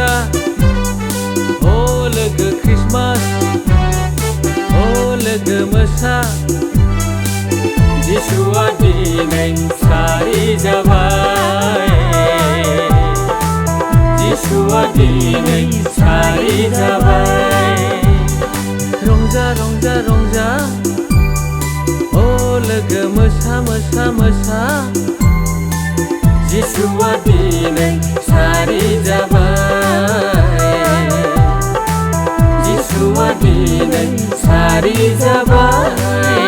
रंजा ओ लोगो क्रिसमास ओ लोगो मोसा जिसुआ दिनै सारि जाबाय जिसुआ दिनै सारि जाबाय रंजा रंजा रंजा ओ लोगो मोसा मोसा मोसा जिसुआ दिनै सारि जाबाय जिसुआ दिनै सारि जाबाय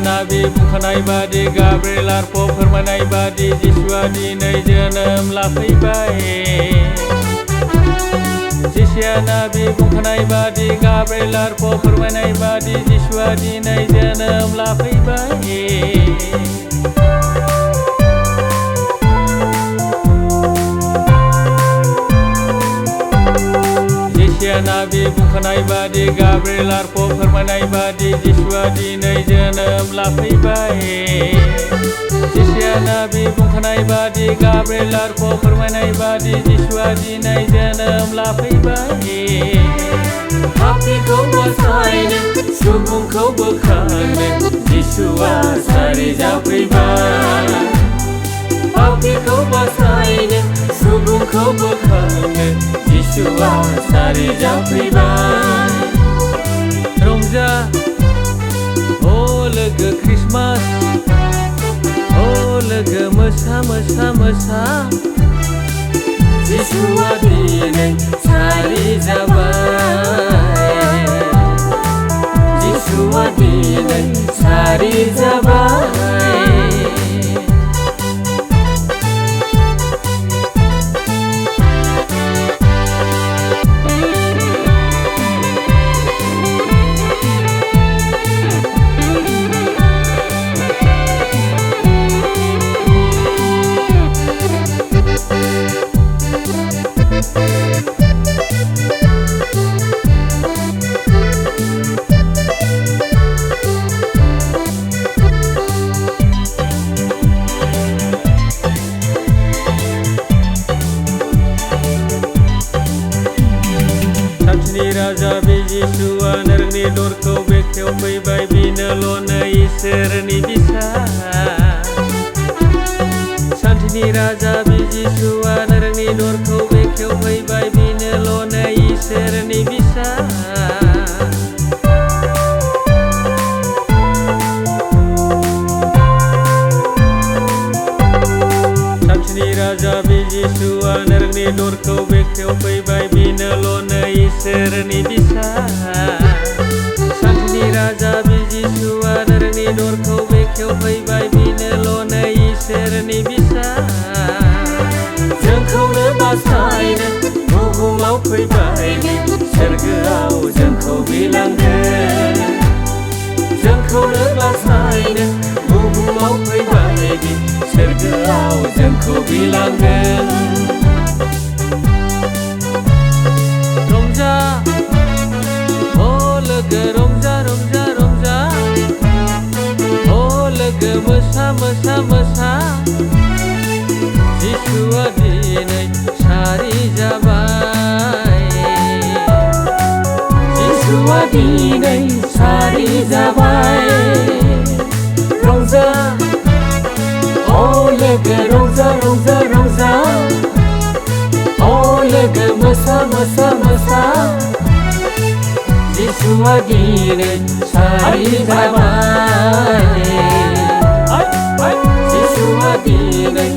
नाबि बुंखानाय बादि गाब्रिएल आरफ फोरमायनाय बादि जिसुआ दिनै जोनोम लाफैबाय जिसिया नाबि बुंखानाय बादि गाब्रिएल आरफ फोरमायनाय बादि जिसुआ दिनै जोनोम लाफैबाय नाबि बुंखानाय बादि गाब्रिएल आरफ फोरमायनाय बादि जिसुआ दिनै जोनोम लाफैबाय जिसिया नाबि बुंखानाय बादि गाब्रिएल आरफ फोरमायनाय बादि जिसुआ दिनै जोनोम लाफैबाय पापीखौ बासायनो सुबुंखौ बोखांनो जिसुआ सारि जाफैबाय पापीखौ बासायनो सुबुंखौ बोखांनो जिसुआ सारि जाफैबाय रंजा ओ लोगो क्रिसमास ओ लोगो मोसा मोसा मोसा जिसुआ दिनै सारि जाबाय जिसुआ दिनै सारि जाबाय राजा बे जिसुआ नोंनि दरखौ बेखेवफैबाय बिनोल'नो इसोरनि बिसा सान्थिनि राजा बे जिसुआ नोंनि दरखौ बेखेवफैबाय बिनोल'नो इसोरनि बिसा सान्थिनि राजा बे जिसुआ नोंनि दरखौ बेखेवफैबाय बिनोल'नो इसोरनि बिसा सान्थिनि राजा बे जिसुआ नोंनि दरखौ बेखेवफैबाय बिनोल'नो इसोरनि बिसा जोंखौनो बासायनो बुहुमाव फैबाय सोरगोआव जोंखौ बिलांगोन जोंखौनो बासायनो बुहुमाव फैबाय सोरगोआव जोंखौ बिलांगोन रंजा ओ लोगो रंजा रंजा रंजा ओ लोगो मोसा मोसा मोसा जिसुआ दिनै सारि जाबाय जिसुआ दिनै सारि जाबाय रंजा ओ लोगो रंजा रंजा रंजा ओ लोगो मोसा मोसा मोसा जिसुआ दिनै सारि जाबाय जिसुआ दिनै